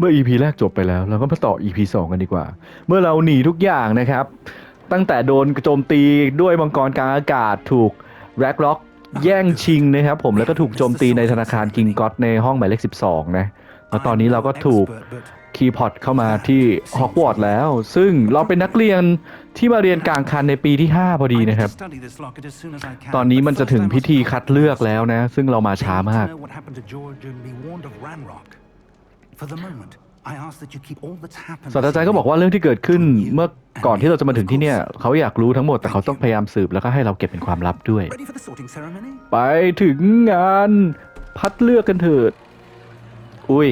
เมื่อ EP แรกจบไปแล้วเราก็มาต่อ EP 2กันดีกว่าเมื่อเราหนีทุกอย่างนะครับตั้งแต่โดนโจมตีด้วยมังกรกลางอากาศถูกแร็กล็อกแย่งชิงนะครับผมแล้วก็ถูกโจมตีในธนาคารกิงก็อตในห้องหมายเลข12นะแล้วตอนนี้เราก็ถูกคีย์พอตเข้ามาที่ฮอกวอตส์แล้วซึ่งเราเป็นนักเรียนที่มาเรียนกลางคันในปีที่5พอดีนะครับตอนนี้มันจะถึงพิธีคัดเลือกแล้วนะซึ่งเรามาช้ามากศาสตราจารย์ก็บอกว่าเรื่องที่เกิดขึ้นเมื่อก่อนที่เราจะมาถึงที่เนี่ยเขาอยากรู้ทั้งหมดแต่เขาต้องพยายามสืบแล้วก็ให้เราเก็บเป็นความลับด้วยไปถึงงานพัดเลือกกันเถิดอุ้ย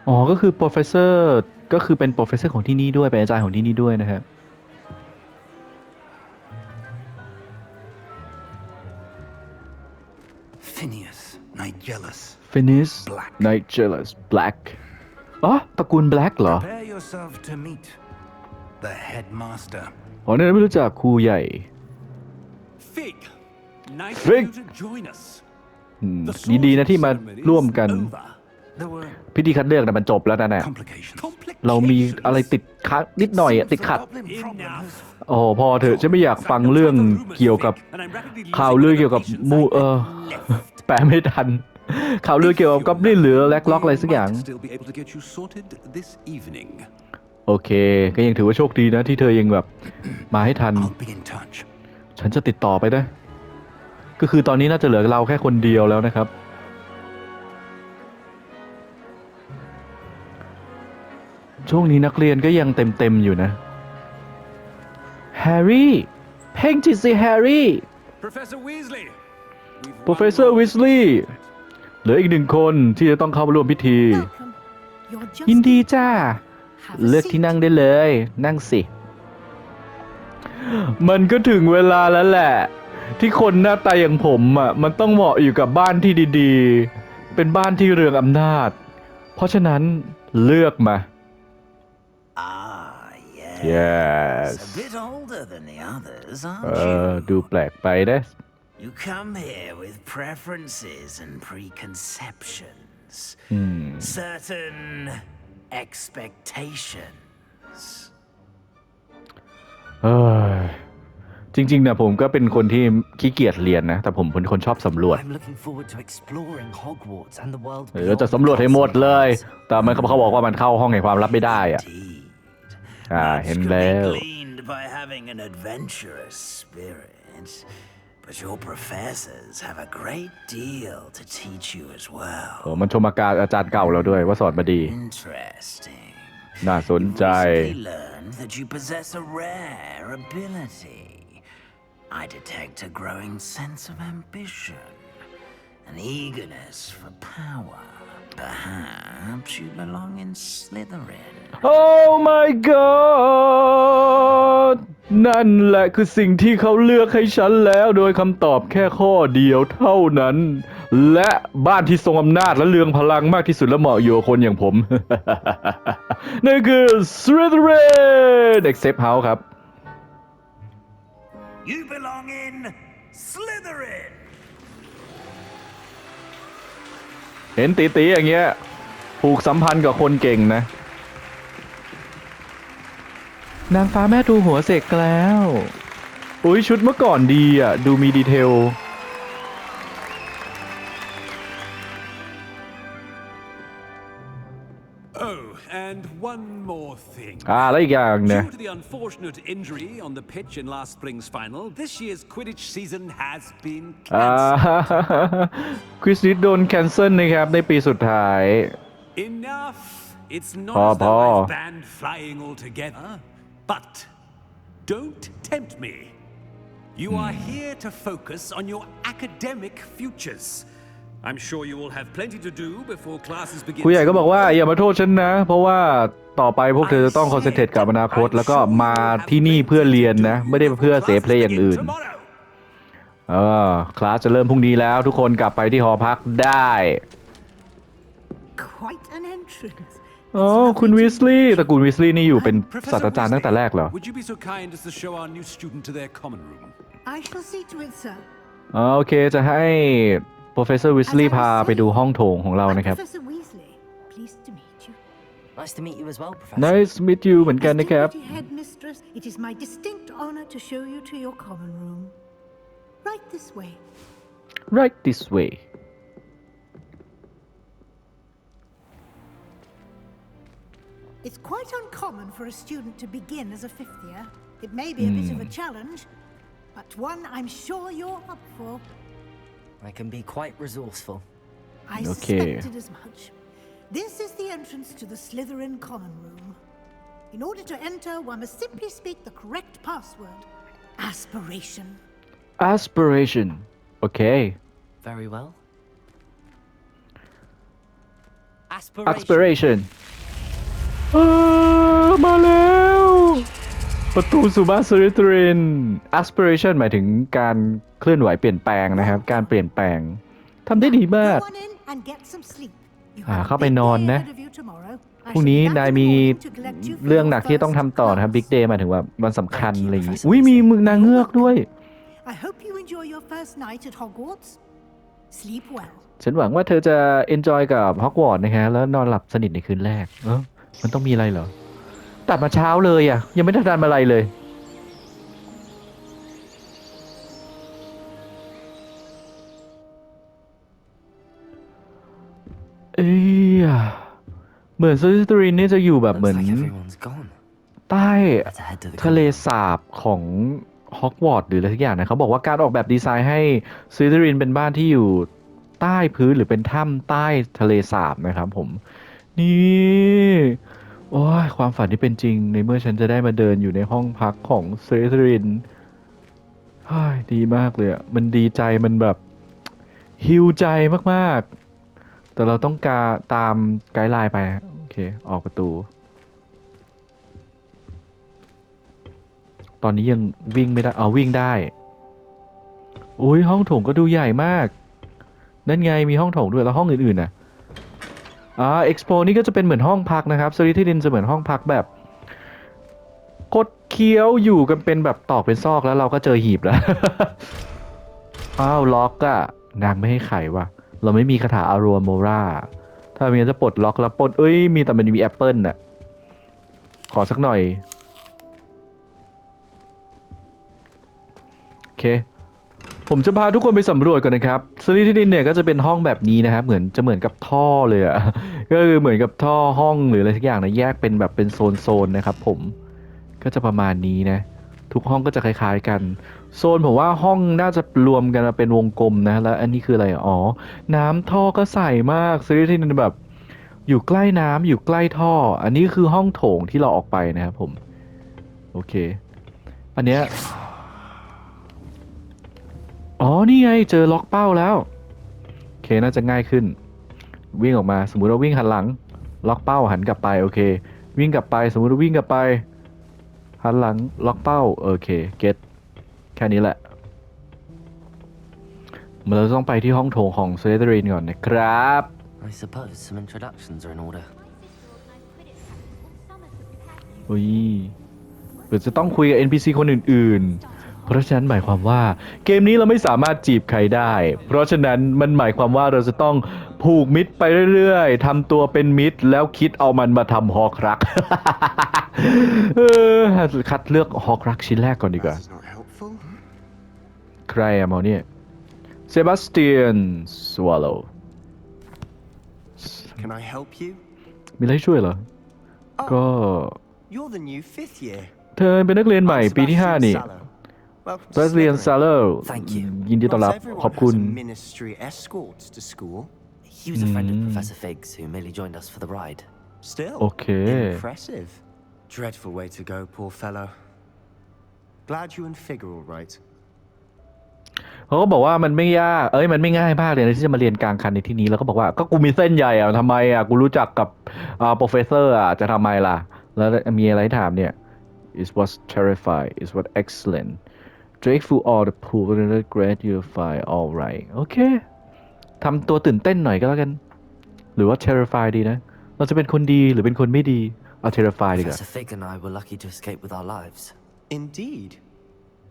อ๋อก็คือ professor ก็คือเป็น professor ของที่นี่ด้วยเป็นอาจารย์ของที่นี่ด้วยนะครับPhineas Nigelus Black อ๋อตระกูล Black เหรออ๋อเนี่ยไม่รู้จักครูใหญ่ Fig ดีๆนะที่มาร่วมกันพิธีคัดเลือกนะมันจบแล้วนะเรามีอะไรติดขัดนิดหน่อยอะติดขัดโอ้พอเถอะฉันไม่อยากฟังเรื่องเกี่ยวกับข่าวลือเกี่ยวกับแปลไม่ทันข่าวลือเกี่ยวกับกอบลินหรือแล็กล็อกอะไรสักอย่างโอเคก็ยังถือว่าโชคดีนะที่เธอยังแบบมาให้ทันฉันจะติดต่อไปนะก็คือตอนนี้น่าจะเหลือเราแค่คนเดียวแล้วนะครับช่วงนี้นักเรียนก็ยังเต็มอยู่นะแฮร์รี่เพ่งจิตสิแฮร์รี่ Professor Weasley เหลืออีก1 คนที่จะต้องเข้ามาร่วมพิธียินดีจ้าเลือกที่นั่งได้เลยนั่งสิมันก็ถึงเวลาแล้วแหละที่คนหน้าตาอย่างผมอ่ะมันต้องเหมาะอยู่กับบ้านที่ดีๆเป็นบ้านที่เรืองอำนาจเพราะฉะนั้นเลือกมาYes ดูแปลกไปนะ You come here with preferences and preconceptions, certain expectations. จริงๆนะผมก็เป็นคนที่ขี้เกียจเรียนนะแต่ผมเป็นคนชอบสำรวจจะสำรวจให้หมดเลยแต่มันเขาบอกว่ามันเข้าห้องแห่งความลับไม่ได้อ่ะเห็นแล้วBut your professors have a great deal to teach you as well. มันชมอาจารย์เก่าเราด้วยว่าสอนมาดี Interesting. น่าสนใจ You learned that you possess a rare ability. I detect a growing sense of ambition, an eagerness for power.Perhaps you belong in Slytherin. Oh my god นั่นแหละคือสิ่งที่เขาเลือกให้ฉันแล้วโดยคำตอบแค่ข้อเดียวเท่านั้นและบ้านที่ทรงอำนาจและเรืองพลังมากที่สุดและเหมาะอยู่กับคนอย่างผม นั่นคือ Slytherin Except House ครับ You belong in Slytherin.เห็นตีๆอย่างเงี้ยผูกสัมพันธ์กับคนเก่งนะนางฟ้าแม่ทูหัวเสกแล้วอุ้ยชุดเมื่อก่อนดีอ่ะดูมีดีเทลAnd one more thing. แล้วอีกอย่างเนี่ย Due to the unfortunate injury on the pitch in last spring's final, this year's Quidditch season has been cancelled. ควิสนิดโดนแคนเซิลนะครับในปีสุดท้าย Enough. It's not as though I've banned flying altogether, but don't tempt me. You are here to focus on your academic futures.I'm sure you will have plenty to do before classes begin. ครูใหญ่ก็บอกว่าอย่ามาโทษฉันนะเพราะว่าต่อไปพวกเธอจะต้องคอนเซนเทรตกับอนาคตแล้วก็มาที่นี่เพื่อเรียนนะไม่ได้เพื่อเสเพลย์อย่างอื่นคลาสจะเริ่มพรุ่งนี้แล้วทุกคนกลับไปที่หอพักได้อ๋อคุณวีสลีย์ตระกูลวีสลีย์นี่อยู่เป็นศาสตราจารย์ตั้งแต่แรกเหรอ Would you be so kind as to show our new student to their common room? I shall see to it, sir. โอเคจะให้ Professor Weasley พาไปดูห้องโถงของเรา I'm นะครับ Professor Weasley. Pleased to meet you. Nice to meet you as well, Professor. Nice to meet you เหมือนกัน As นะครับ Deputy Headmistress, it is my distinct honor to show you to your common room. Right this way. Right this way It's quite uncommon for a student to begin as a fifth year. It may be a bit of a challenge, but one I'm sure you're up for. I can be quite resourceful. I Okay. suspected as much. This is the entrance to the Slytherin common room. In order to enter, one must simply speak the correct password. Aspiration. Aspiration โอเค Very well. Aspiration มาแล้ว ประตูสู่บ้าน Slytherin Aspiration หมายถึงการเคลื่อนไหวเปลี่ยนแปลงนะครับ การเปลี่ยนแปลงทำได้ดีมาก Go on in and get some sleep. You เข้า have ไป a big นอน day นะ ahead of you tomorrow. I พรุ่ง shall นี้ be back นาย in the มี morning to collect you for เรื่อง your หนักที่ต้อง first ทำต่อนะครับ class. Big Day หมายถึงว่าวันสำคัญ Thank you, อะไรอย่างงี้ Professor อุ้ยมี Weasley. มึงนางเงือกด้วย I hope you enjoy your first night at Hogwarts. Sleep well. ฉันหวังว่าเธอจะ enjoy กับฮอกวอตส์นะฮะแล้วนอนหลับสนิทในคืนแรกมันต้องมีอะไรเหรอ ตัดมาเช้าเลยอ่ะ ยังไม่ได้ทำอะไรเลย เอ้ยเหมือนซิสเตอรินนี่จะอยู่แบบ Looks เหมือน like everyone's gone. ใต้ Let's head to the ทะเล common room. สาบของฮอกวอตส์หรืออะไรสักอย่างนะเขาบอกว่าการออกแบบดีไซน์ให้ซิสเตอรินเป็นบ้านที่อยู่ใต้พื้นหรือเป็นถ้ำใต้ทะเลสาบนะครับผม นี่โอ้ยความฝันที่เป็นจริงในเมื่อฉันจะได้มาเดินอยู่ในห้องพักของซิสเตอรินเฮ้ยดีมากเลยอ่ะมันดีใจมันแบบฮิวใจมากๆ แต่เราต้องการตามไกด์ไลน์ไปโอเคออกประตู ตอนนี้ยังวิ่งไม่ได้วิ่งได้อุ้ยห้องโถงก็ดูใหญ่มาก นั่นไงมีห้องโถงด้วยแล้วห้องอื่นๆน่ะเอ็กซ์โปนี่ก็จะเป็นเหมือนห้องพักนะครับสลิธีรินจะเหมือนห้องพักแบบคดเคี้ยวอยู่กันเป็นแบบตอกเป็นซอกแล้วเราก็เจอหีบแล้ว ล็อกอะนางไม่ให้ไขว่ะเราไม่มีคาถาอารัวโมราถ้ามีจะปลดล็อกแล้วปลดมีแต่มันมีแอปเปิลน่ะขอสักหน่อยโอเคผมจะพาทุกคนไปสำรวจก่อนนะครับสลิธีรินเนี่ยก็จะเป็นห้องแบบนี้นะครับเหมือนกับท่อเลยอะ ก็คือเหมือนกับท่อห้องหรืออะไรสักอย่างนะแยกเป็นแบบเป็นโซนนะครับผมก็จะประมาณนี้นะทุกห้องก็จะคล้ายๆกันโซนผมว่าห้องน่าจะรวมกันมาเป็นวงกลมนะแล้วอันนี้คืออะไรน้ำท่อก็ใสมากสลิธีรินแบบอยู่ใกล้น้ำอยู่ใกล้ท่ออันนี้คือห้องโถงที่เราออกไปนะครับผมโอเคอันเนี้ยนี่ไงเจอล็อกเป้าแล้วโอเคน่าจะง่ายขึ้นวิ่งออกมาสมมุติเราวิ่งหันหลังล็อกเป้าหันกลับไปโอเควิ่งกลับไปสมมุติเราวิ่งกลับไปหันหลังล็อกเป้าโอเคเก็ตแค่นี้แหละเราต้องไปที่ห้องโถงของสลิธีรินก่อนนะครับ I suppose some introductions are in order. อุ้ยเดี๋ยวจะต้องคุยกับ NPC คนอื่นๆเพราะฉะนั้นหมายความว่าเกมนี้เราไม่สามารถจีบใครได้เพราะฉะนั้นมันหมายความว่าเราจะต้องผูกมิตรไปเรื่อยๆทำตัวเป็นมิตรแล้วคิดเอามันมาทำฮอกรัก คัดเลือกฮอกรักชิ้นแรกก่อนดีกว่า That's not helpful. ใครอะหมอเนี่ยเซบาสเตียนสวอลโล Can I help you? มีอะไรให้ช่วยเหรอ ก็ You're the new fifth year. เธอเป็นนักเรียนใหม่ I'm ปีที่ 5 นี่ Sebastian Sallow. Welcome เบสเลียน Slytherin. ซาเลอร์ Thank you. ยินดีต้อนรับ Not everyone ขอบคุณ has a ministry escort to school. He was a friend of Professor Fig's who merely joined us for the ride. Still, Okay. impressive. Dreadful way to go, poor fellow. Glad you and Fig are all right. เขาก็บอกว่ามันไม่ยากมันไม่ง่ายมากเลยนะที่จะมาเรียนกลางคันในที่นี้แล้วก็บอกว่าก็กูมีเส้นใหญ่อะทำไมอะกูรู้จักกับโปรเฟสเซอร์อะจะทำไมล่ะแล้วมีอะไรให้ถามเนี่ย it was terrified it was excellent dreadful all the pool great you find all right โอเคทำตัวตื่นเต้นหน่อยก็แล้วกันหรือว่า terrified ดีนะเราจะเป็นคนดีหรือเป็นคนไม่ดีเอา terrified ดีกว่า Professor Fig and I were lucky to escape with our lives. Indeed.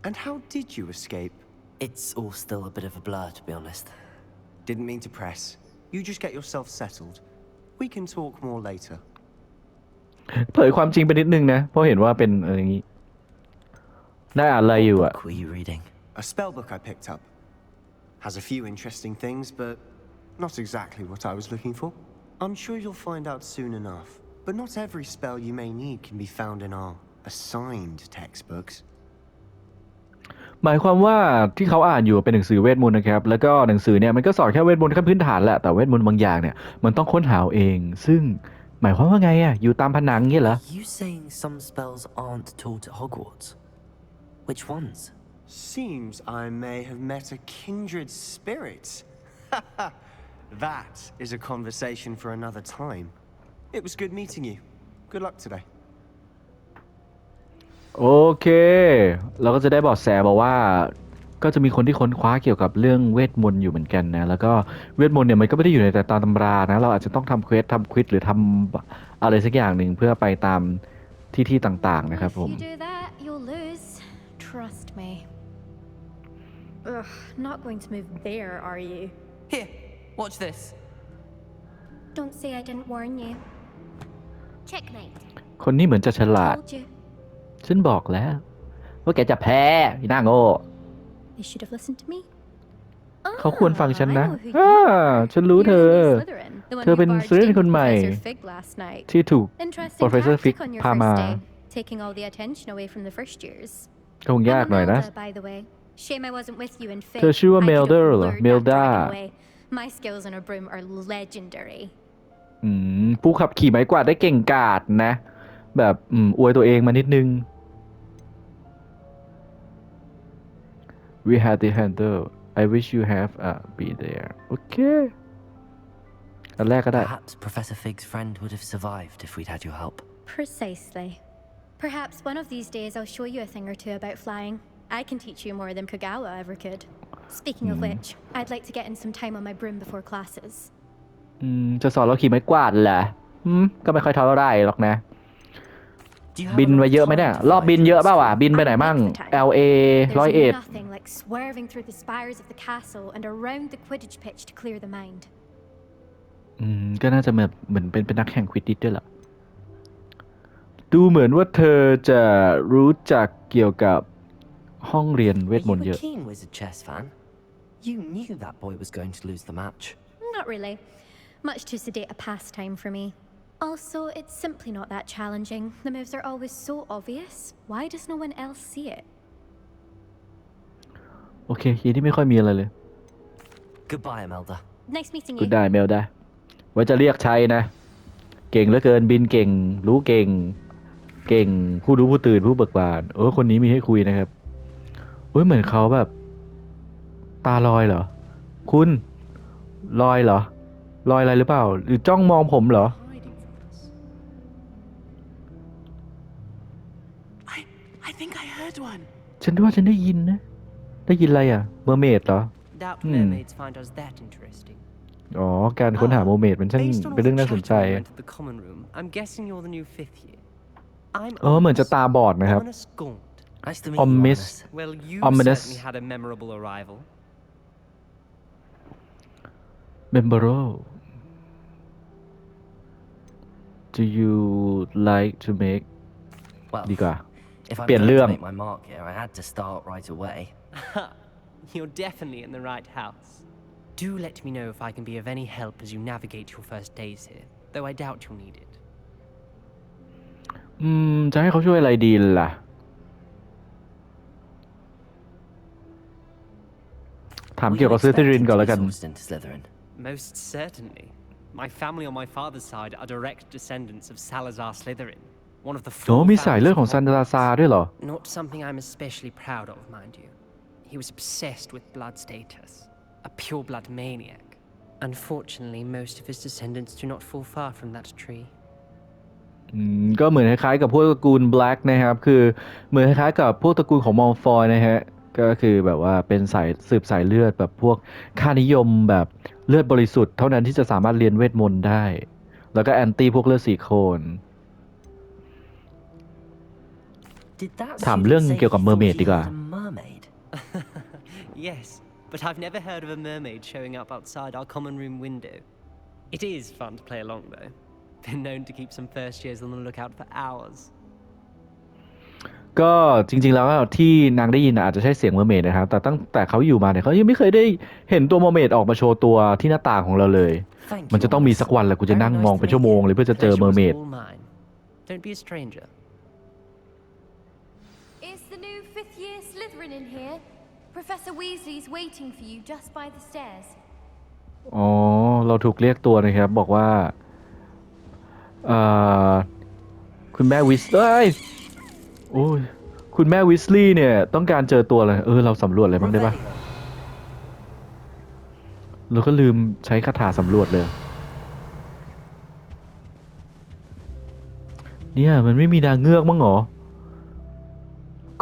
And how did you escape? It's all still a bit of a blur, to be honest. Didn't mean to press. You just get yourself settled. We can talk more later. เผยความจริงไปนิดนึงนะเพราะเห็นว่าเป็นอะไรอย่างนี้ได้อ่านอะไรอยู่ What อะ book were you reading? A spell book I picked up. Has a few interesting things, but not exactly what I was looking for. I'm sure you'll find out soon enough. But not every spell you may need can be found in our assigned textbooks. หมายความว่าที่เขาอ่านอยู่เป็นหนังสือเวทมนต์นะครับแล้วก็หนังสือเนี่ยมันก็สอนแค่เวทมนต์ขั้นพื้นฐานแหละแต่เวทมนต์บางอย่างเนี่ยมันต้องค้นหาเอาเองซึ่งหมายความว่าไงอะอยู่ตามผนังเงี้ยเหรอ Are you saying some spells aren't taught at Hogwarts? Which ones? Seems I may have met a kindred spirit. That is a conversation for another time. It was good meeting you. Good luck today. โอเคเราก็จะได้เบาะแสบอกว่าก็จะมีคนที่ค้นคว้าเกี่ยวกับเรื่องเวทมนต์อยู่เหมือนกันนะแล้วก็เวทมนต์เนี่ยมันก็ไม่ได้อยู่ในแต่ตำรานะเราอาจจะต้องทำเควสทำควิซหรือทำอะไรสักอย่างหนึ่งเพื่อไปตามที่ต่างๆนะครับผม If you do that, you'll lose. Trust me. Ugh, not going to move there, are you? Here, watch this. Don't say I didn't warn you. Checkmate. คนนี้เหมือนจะฉลาด Told you. ฉันบอกแล้วว่าแกจะแพ้อีน่าโง่ You should have listened to me. เขาควรฟังฉันนะ I know who you are. ฉันรู้ You're เธ the อ new Slytherin, the one เธอ who เป็น barged สลิธีริน into คนใหม่ Professor Fig last night. ที่ถูก Interesting Professor Fig tactic on your พามา first day, taking all the attention away from the first years. ก็คงยากหน่อยนะ I'm Imelda, by the way. Shame I wasn't with you in Fig. เธอชื่อว่า I could have Melda เหรอ lured that Melda dragon away. My skills on a broom are legendary. ผู้ขับขี่ไม้กวาดได้เก่งกาจนะ แบบอวยตัวเองมานิดนึง We had the handle I wish you have be there โอเคอันแรกก็ได้ Perhaps Professor Fig's friend would have survived if we'd had your help. Precisely. Perhaps one of these days I'll show you a thing or two about flying. I can teach you more than Kogawa ever could. Speaking of which, I'd like to get in some time on my broom before classes. จะสอนเราขี่ไม้กวาดเหรอก็ไม่ค่อยเท่าไหร่หรอกนะ Do you have บิน a lot ไป of เยอะไหม time เนี่ย to รอบ fly บินเยอะ through เปล่า this อ่ะ บินไปไหนมั่ง LA There's 101 nothing like swerving through the spires of the castle and around the Quidditch pitch to clear the mind. ก็น่าจะแบบเหมือนเป็นนักแข่งควิดดิชด้วยล่ะ ดูเหมือนว่าเธอจะรู้จักเกี่ยวกับห้องเรียนเว Are ทมน you ต์เย a อะ keen wizard chess fan? You knew that boy was going to lose the match. Not really. Much too sedate a pastime for me. Also, it's simply not that challenging. The moves are always so obvious. Why does no one else see it? โอเคทีนี้ไม่ค่อยมีอะไรเลย Goodbye, Imelda. Nice meeting กู you. ได้เมลได้ ไว้จะเรียกใช้นะ เก่งเหลือเกินบินเก่ง รู้เก่ง เก่ง ผู้รู้ผู้ตื่นผู้เบิกบานคนนี้มีให้คุยนะครับเหมือนเขาแบบ ตาลอยเหรอ คุณลอยเหรอ ลอยอะไรหรือเปล่า หรือจ้องมองผมเหรอ I think I heard one. ฉันว่าฉันได้ยินนะ ได้ยินอะไรอ่ะเมอร์เมดเหรอ Doubt mermaids find us that interesting. การค้นหาเมอร์เมดมันช่าง Based on เป็น all เรื่อง the น่าสนใจ chatter we went to the common room, I'm guessing you're the new fifth year. I'm เหมือนจะตาบอดนะครับ ominous gaunt. Nice to meet you, Ominous. Ominous. Well, you Ominous. certainly had a memorable arrival. Memorable Do you like to make Well, ดีกว่า if I'm เปลี่ยน going เรื่ to อง make my mark here, I had to start right away. You're definitely in the right house. Do let me know if I can be of any help as you navigate your first days here, though I doubt you'll need it. จะให้เขาช่วยอะไรดีล่ะ ถาม Were เกี่ยว you กับซื้อที่ริน expecting ก่อน to แล้ว be กัน sourced into Slytherin? Most certainly. My family on my father's side are direct descendants of Salazar Slytherin, one of the มี four สายเลือด families ของ of ซันดา Hogwarts. ซาด้วยเหรอ Not something I'm especially proud of, mind you. He was obsessed with blood status, a pure-blood maniac. Unfortunately, most of his descendants do not fall far from that tree. ก็เหมือนคล้ายๆกับพวกตระกูล Black นะครับ คือเหมือนคล้ายๆกับพวกตระกูลของมอลฟอยนะฮะ ก็คือแบบว่าเป็นสายสืบสายเลือดแบบพวกค่านิยมแบบเลือดบริสุทธิ์เท่านั้นที่จะสามารถเรียนเวทมนต์ได้ แล้วก็แอนตี้พวกเลือดสีโคน Did that ถาม student เรื่อง say เกี่ยวกับ he เมอร์เมด thought ดี he กว่า had a mermaid? Yes, but I've never heard of a mermaid showing up outside our common room window. It is fun to play along, though. Been known to keep some first years on the lookout for hours. ก็จริงๆแล้วที่นางได้ยินอาจจะใช่เสียงเมอร์เมดนะครับแต่ตั้งแต่เขาอยู่มาเนี่ยเขายังไม่เคยได้เห็นตัวเมอร์เมดออกมาโชว์ตัวที่หน้าต่างของเราเลย มันจะต้องมีสักวันแหละกูจะนั่งมองเป็นชั่วโมงเลยเพื่อจะเจอเมอร์เมด Don't be a stranger. Is the new fifth-year Slytherin in here? Professor Weasley's waiting for you just by the stairs. อ๋อเราถูกเรียกตัวนะครับบอกว่าคุณแม่วิสโอ้ยคุณแม่วิสลีย์เนี่ยต้องการเจอตัวเลยเราสำรวจอะไรบ้างได้ปะเราก็ลืมใช้คาถาสำรวจเลยเนี่ยมันไม่มีนางเงือกมั้งหรอ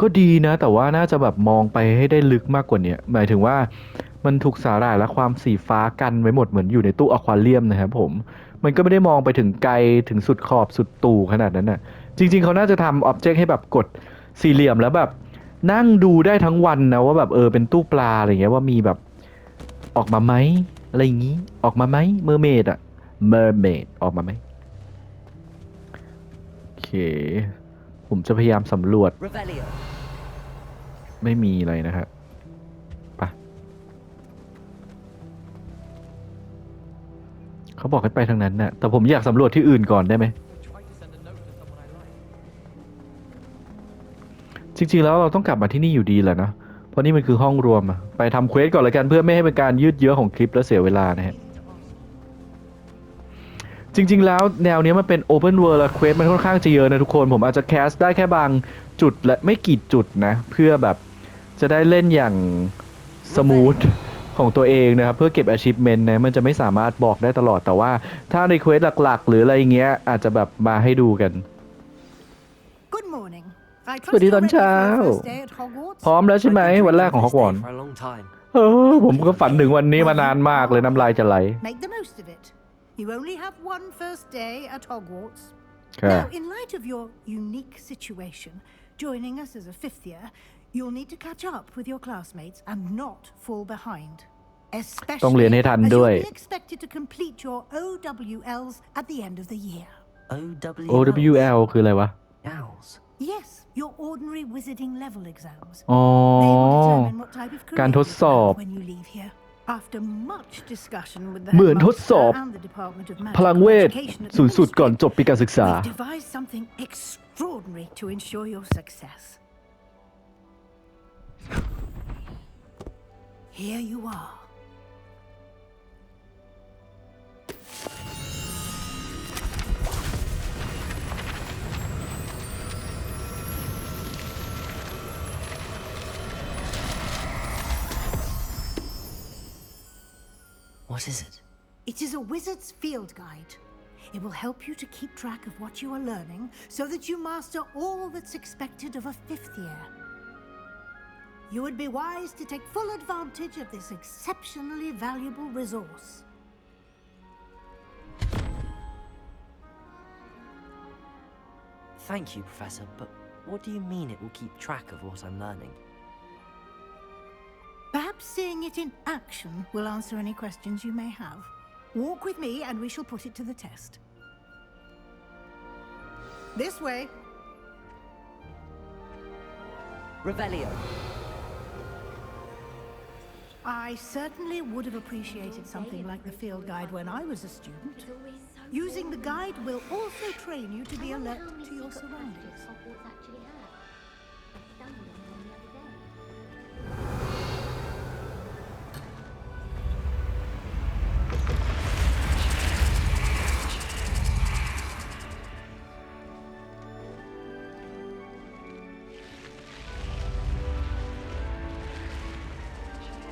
ก็ดีนะแต่ว่าน่าจะแบบมองไปให้ได้ลึกมากกว่านี้หมายถึงว่ามันถูกสาหร่ายและความสีฟ้ากันไว้หมดเหมือนอยู่ในตู้อควาเรียมนะครับผมมันก็ไม่ได้มองไปถึงไกลถึงสุดขอบสุดตู่ขนาดนั้นน่ะจริงๆเขาน่าจะทำอ็อบเจกต์ให้แบบกดสี่เหลี่ยมแล้วแบบนั่งดูได้ทั้งวันนะว่าแบบเป็นตู้ปลาอะไรเงี้ยว่ามีแบบออกมาไหมอะไรอย่างงี้ออกมาไหมเมอร์เมดออกมาไหมโอเคผมจะพยายามสำรวจไม่มีอะไรนะครับไปเขาบอกให้ไปทางนั้นน่ะแต่ผมอยากสำรวจที่อื่นก่อนได้ไหมจริงๆแล้วเราต้องกลับมาที่นี่อยู่ดีแหละนะเพราะนี่มันคือห้องรวมไปทำเควสก่อนเลยกันเพื่อไม่ให้เป็นการยืดเยื้อของคลิปและเสียเวลานะฮะจริงๆแล้วแนวนี้มันเป็น Open World และเควสมันค่อนข้างจะเยอะนะทุกคนผมอาจจะแคสได้แค่บางจุดและไม่กี่จุดนะเพื่อแบบจะได้เล่นอย่างสมูทของตัวเองนะครับเพื่อเก็บ achievement นะมันจะไม่สามารถบอกได้ตลอดแต่ว่าถ้าในเควสหลักๆหรืออะไรเงี้ยอาจจะแบบมาให้ดูกัน Good morning. สวัสดีตอนเช้าพร้อมแล้วใช่ไหมวันแรกของฮอกวอตส์ผมก็ฝันถึงวันนี้มานานมากเลยน้ำลายจะไหล Make the most of it. You only have one first day at Hogwarts. ค่ะ Now, in light of your unique situation, joining us as a fifth year, you'll need to catch up with your classmates and not fall behind. ต้องเรียนให้ทัน Especially as ด้วย you'll be expected to complete your OWLs at the end of the year. OWL คืออะไรวะ Owls. Yes, your ordinary wizarding level exams. อ๋อ They will determine what type of การ career ทดสอบ you have when you leave here. After much discussion with the เหมือนทดสอบ headmaster and the Department of พลัง Magical เวท Education at the สูงสุดก่อน Ministry, จบปีการศึกษา we've devised something extraordinary to ensure your success. Here you are. What is it? It is a wizard's field guide. It will help you to keep track of what you are learning so that you master all that's expected of a fifth year. You would be wise to take full advantage of this exceptionally valuable resource. Thank you, Professor, but what do you mean it will keep track of what I'm learning? Perhaps seeing it in action will answer any questions you may have. Walk with me and we shall put it to the test. This way. Revelio. I certainly would have appreciated something like the field guide when I was a student. Using the guide will also train you to be alert to your surroundings.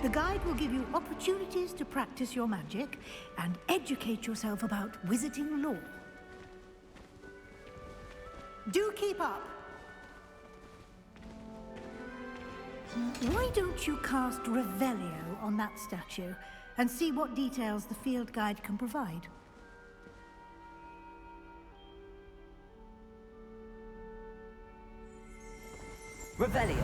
The guide will give you opportunities to practice your magic and educate yourself about wizarding lore. Do keep up! Why don't you cast Revelio on that statue and see what details the field guide can provide? Revelio.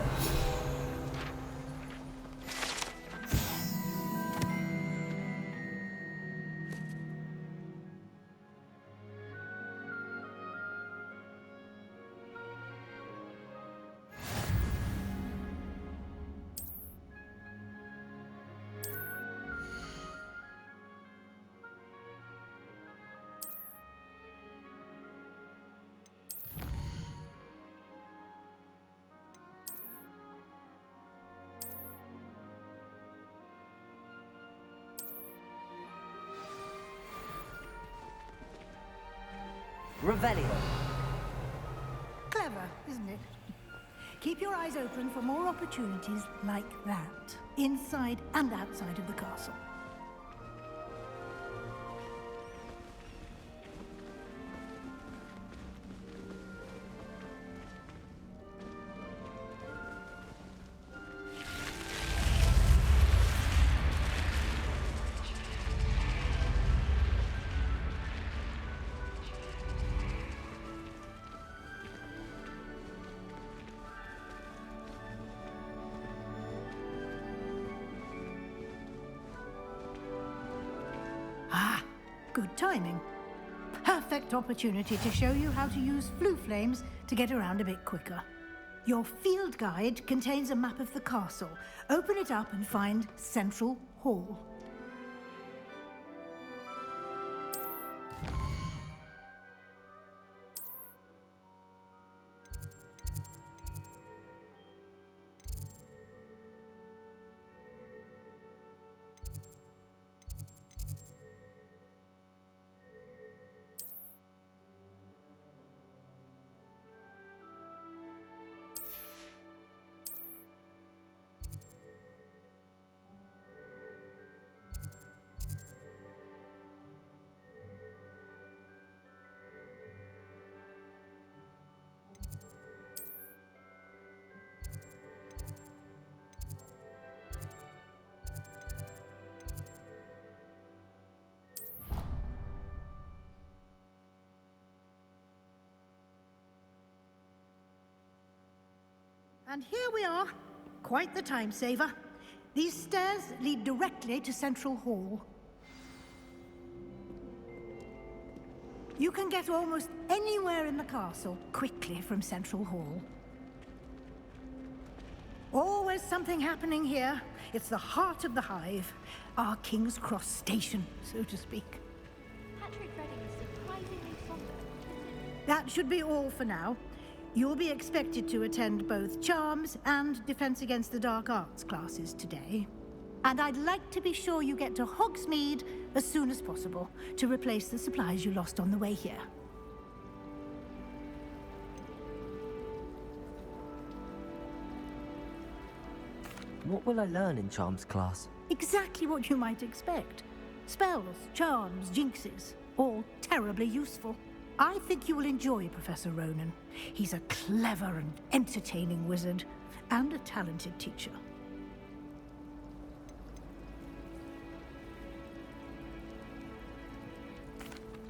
Revelio. Clever, isn't it? Keep your eyes open for more opportunities like that, inside and outside of the castle. Ah, good timing. Perfect opportunity to show you how to use flue flames to get around a bit quicker. Your field guide contains a map of the castle. Open it up and find Central Hall. And here we are. Quite the time saver. These stairs lead directly to Central Hall. You can get almost anywhere in the castle quickly from Central Hall. Always something happening here. It's the heart of the hive. Our King's Cross station, so to speak. Patrick Redding is surprisingly somber. That should be all for now. You'll be expected to attend both Charms and Defense Against the Dark Arts classes today. And I'd like to be sure you get to Hogsmeade as soon as possible to replace the supplies you lost on the way here. What will I learn in Charms class? Exactly what you might expect. Spells, charms, jinxes, all terribly useful. I think you will enjoy Professor Ronan. He's a clever and entertaining wizard, and a talented teacher.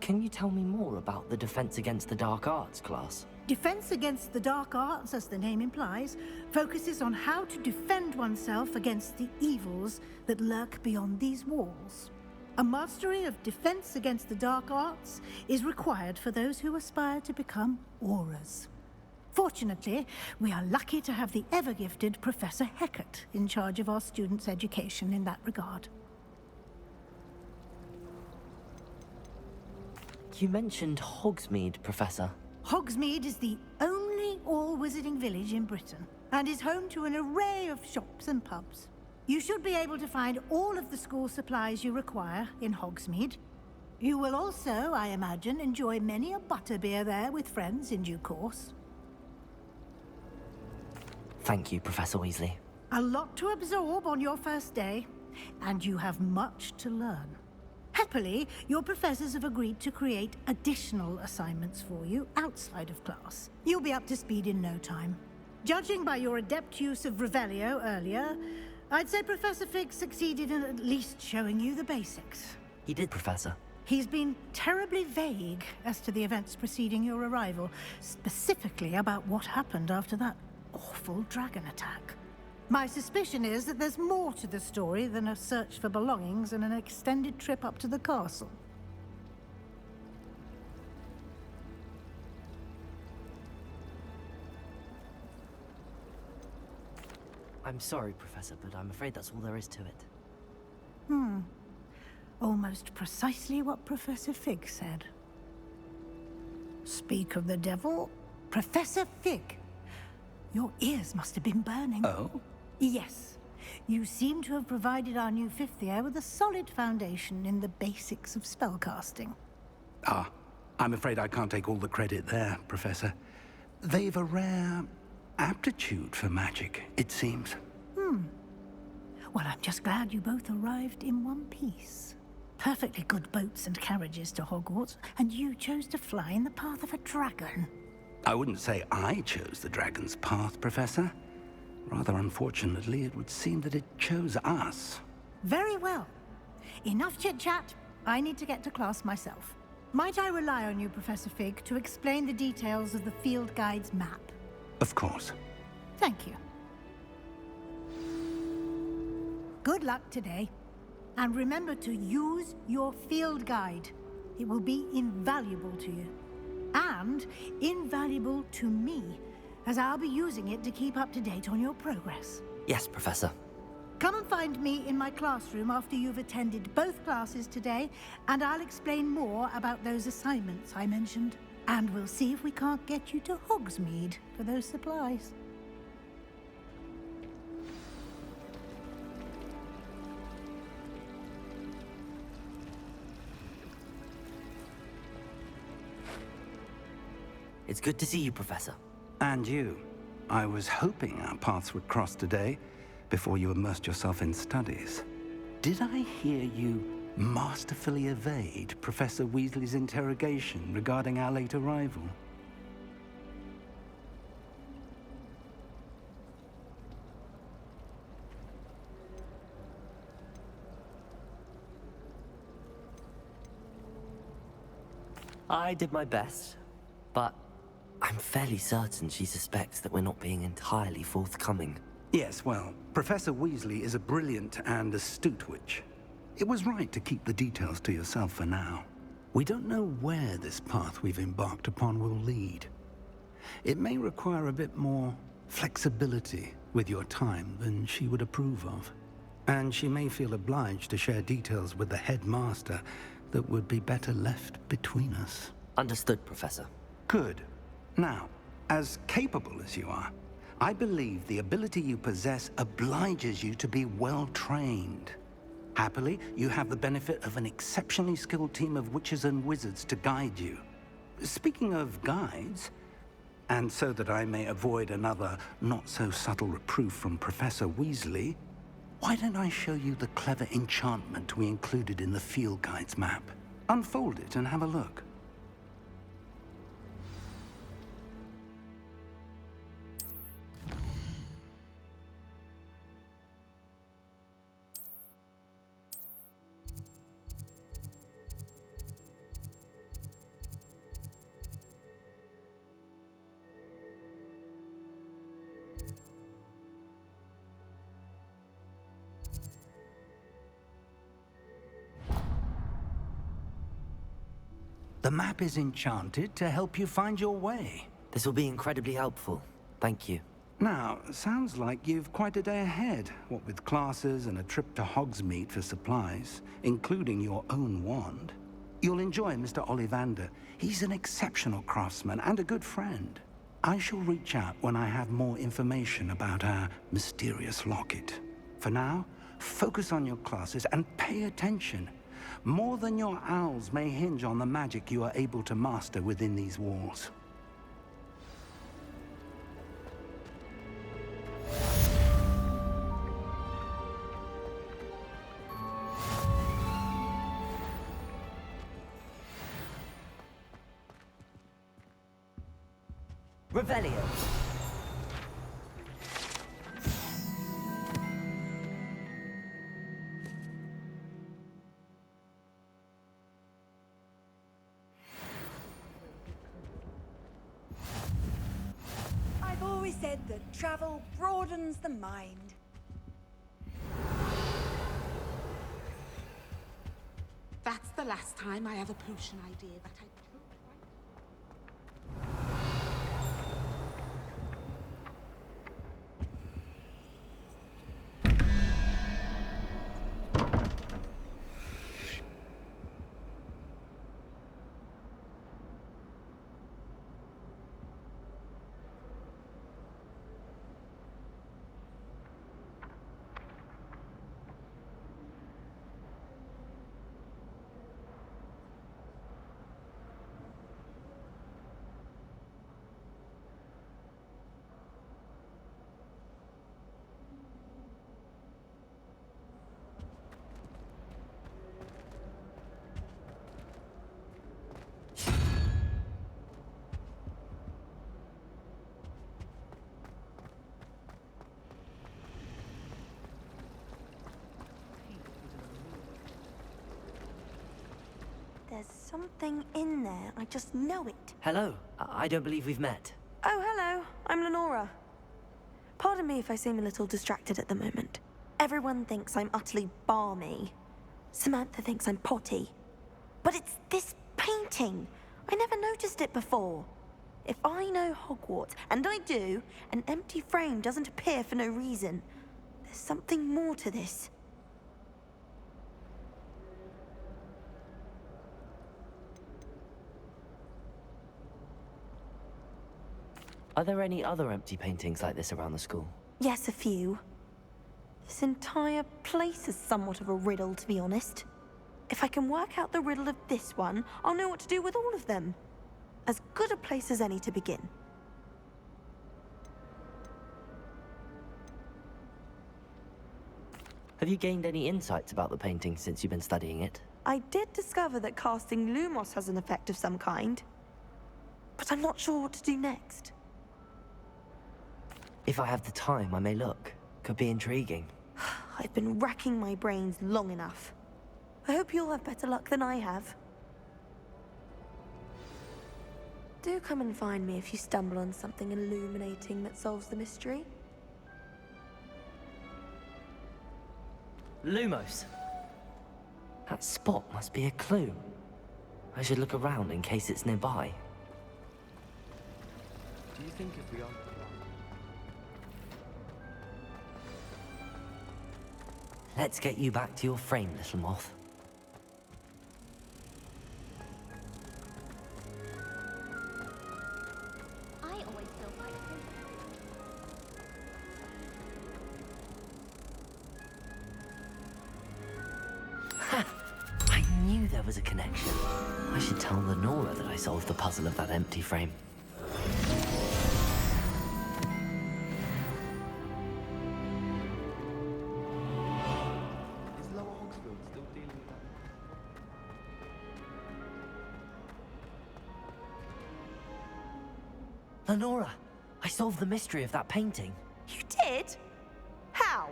Can you tell me more about the Defense Against the Dark Arts class? Defense Against the Dark Arts, as the name implies, focuses on how to defend oneself against the evils that lurk beyond these walls. A mastery of Defense Against the Dark Arts is required for those who aspire to become auras. Fortunately, we are lucky to have the ever-gifted Professor Hecat in charge of our students' education in that regard. You mentioned Hogsmeade, Professor. Hogsmeade is the only all-wizarding village in Britain and is home to an array of shops and pubs. You should be able to find all of the school supplies you require in Hogsmeade. You will also, I imagine, enjoy many a butterbeer there with friends in due course. Thank you, Professor Weasley. A lot to absorb on your first day, and you have much to learn. Happily, your professors have agreed to create additional assignments for you outside of class. You'll be up to speed in no time. Judging by your adept use of Revelio earlier, I'd say Professor Fig succeeded in at least showing you the basics. He did, Professor. He's been terribly vague as to the events preceding your arrival, specifically about what happened after that awful dragon attack. My suspicion is that there's more to the story than a search for belongings and an extended trip up to the castle. I'm sorry, Professor, but I'm afraid that's all there is to it. Almost precisely what Professor Fig said. Speak of the devil, Professor Fig. Your ears must have been burning. Oh? Yes. You seem to have provided our new fifth year with a solid foundation in the basics of spellcasting. Ah, I'm afraid I can't take all the credit there, Professor. They've a rare aptitude for magic, it seems. Well, I'm just glad you both arrived in one piece. Perfectly good boats and carriages to Hogwarts, and you chose to fly in the path of a dragon. I wouldn't say I chose the dragon's path, Professor. Rather unfortunately, it would seem that it chose us. Very well. Enough chit-chat. I need to get to class myself. Might I rely on you, Professor Fig, to explain the details of the field guide's map? Of course. Thank you. Good luck today. And remember to use your field guide. It will be invaluable to you. And invaluable to me, as I'll be using it to keep up to date on your progress. Yes, Professor. Come and find me in my classroom after you've attended both classes today, and I'll explain more about those assignments I mentioned. And we'll see if we can't get you to Hogsmeade for those supplies. It's good to see you, Professor. And you. I was hoping our paths would cross today, before you immersed yourself in studies. Did I hear you masterfully evade Professor Weasley's interrogation regarding our late arrival? I did my best, but I'm fairly certain she suspects that we're not being entirely forthcoming. Yes, well, Professor Weasley is a brilliant and astute witch. It was right to keep the details to yourself for now. We don't know where this path we've embarked upon will lead. It may require a bit more flexibility with your time than she would approve of. And she may feel obliged to share details with the headmaster that would be better left between us. Understood, Professor. Good. Now, as capable as you are, I believe the ability you possess obliges you to be well-trained. Happily, you have the benefit of an exceptionally skilled team of witches and wizards to guide you. Speaking of guides, and so that I may avoid another not-so-subtle reproof from Professor Weasley, why don't I show you the clever enchantment we included in the field guide's map? Unfold it and have a look. The map is enchanted to help you find your way. This will be incredibly helpful. Thank you. Now, sounds like you've quite a day ahead, what with classes and a trip to Hogsmeade for supplies, including your own wand. You'll enjoy Mr. Ollivander. He's an exceptional craftsman and a good friend. I shall reach out when I have more information about our mysterious locket. For now, focus on your classes and pay attention. More than your owls may hinge on the magic you are able to master within these walls. Revelio. I've always said that travel broadens the mind. That's the last time I have a potion idea that I don't There's something in there. I just know it. Hello. I don't believe we've met. Oh, hello. I'm Lenora. Pardon me if I seem a little distracted at the moment. Everyone thinks I'm utterly balmy. Samantha thinks I'm potty. But it's this painting. I never noticed it before. If I know Hogwarts, and I do, an empty frame doesn't appear for no reason. There's something more to this. Are there any other empty paintings like this around the school? Yes, a few. This entire place is somewhat of a riddle, to be honest. If I can work out the riddle of this one, I'll know what to do with all of them. As good a place as any to begin. Have you gained any insights about the painting since you've been studying it? I did discover that casting Lumos has an effect of some kind. But I'm not sure what to do next. If I have the time, I may look. Could be intriguing. I've been racking my brains long enough. I hope you'll have better luck than I have. Do come and find me if you stumble on something illuminating that solves the mystery. Lumos! That spot must be a clue. I should look around in case it's nearby. Do you think if we are... Let's get you back to your frame, little moth. I always feel quite Ha! I knew there was a connection. I should tell Lenora that I solved the puzzle of that empty frame. Lenora, I solved the mystery of that painting. You did? How?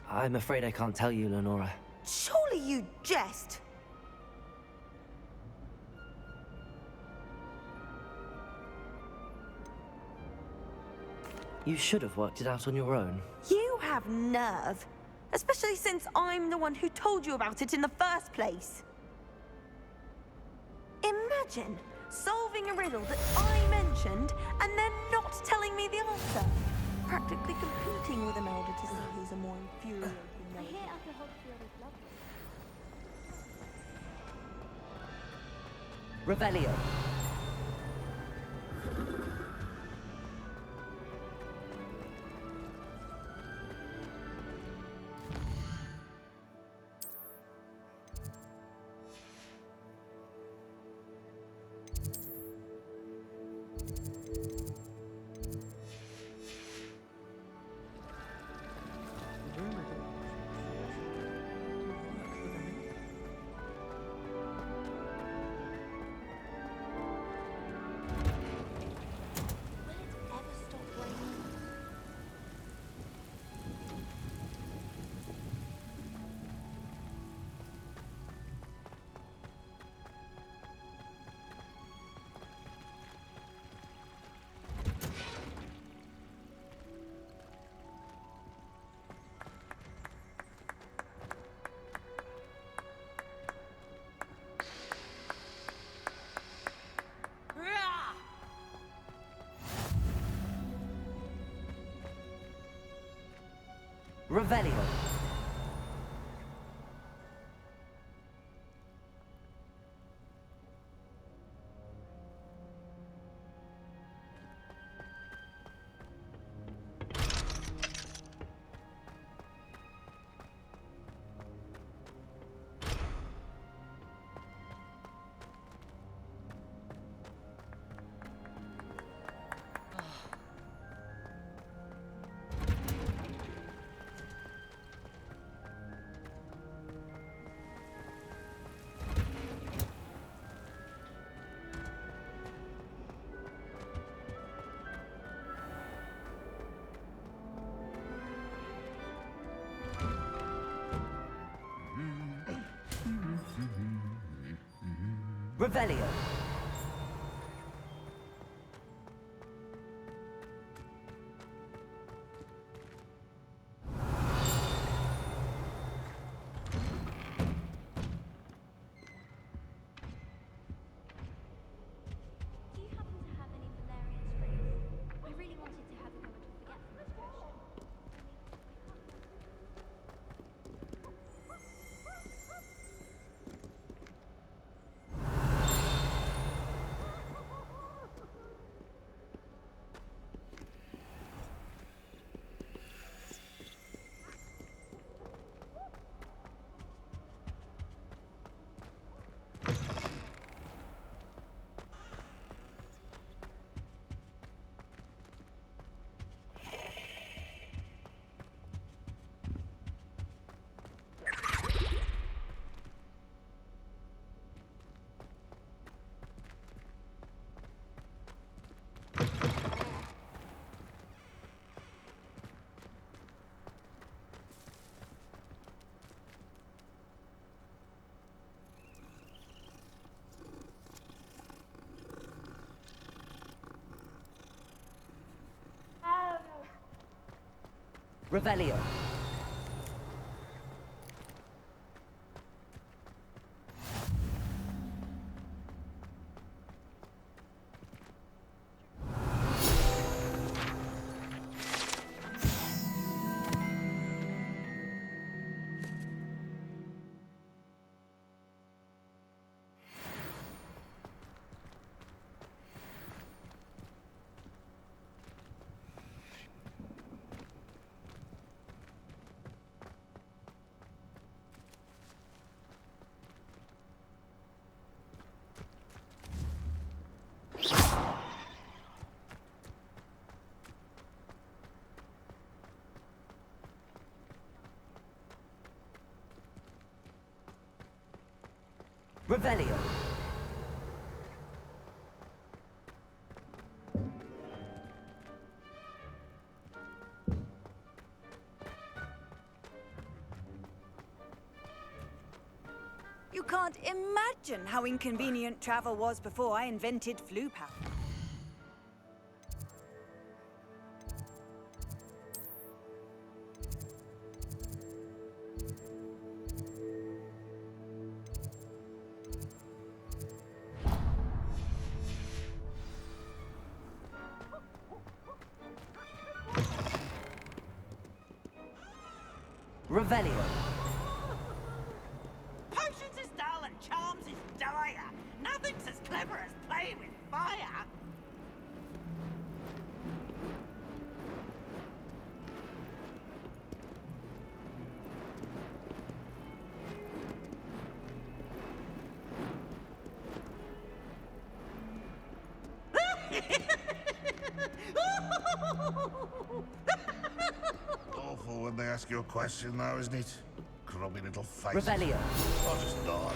I'm afraid I can't tell you, Lenora. Surely you jest. You should have worked it out on your own. You have nerve. Especially since I'm the one who told you about it in the first place. Imagine solving a riddle that I mentioned and then not telling me the answer. Practically competing with Imelda to see who's a more infuriating I name. hear Upper Hogsfield is lovely. Revelio. Revelio. Revelio. Do you happen to have any Valerian strings? I really wanted to have a go at a forgetfulness potion. Revelio. Revelio. You can't imagine how inconvenient travel was before I invented flu power. Revelio. Potions is dull and charms is dire. Nothing's as clever as playing with fire. Awful when they ask you a question now, isn't it? Grubby little face. Revelio. I'll just nod.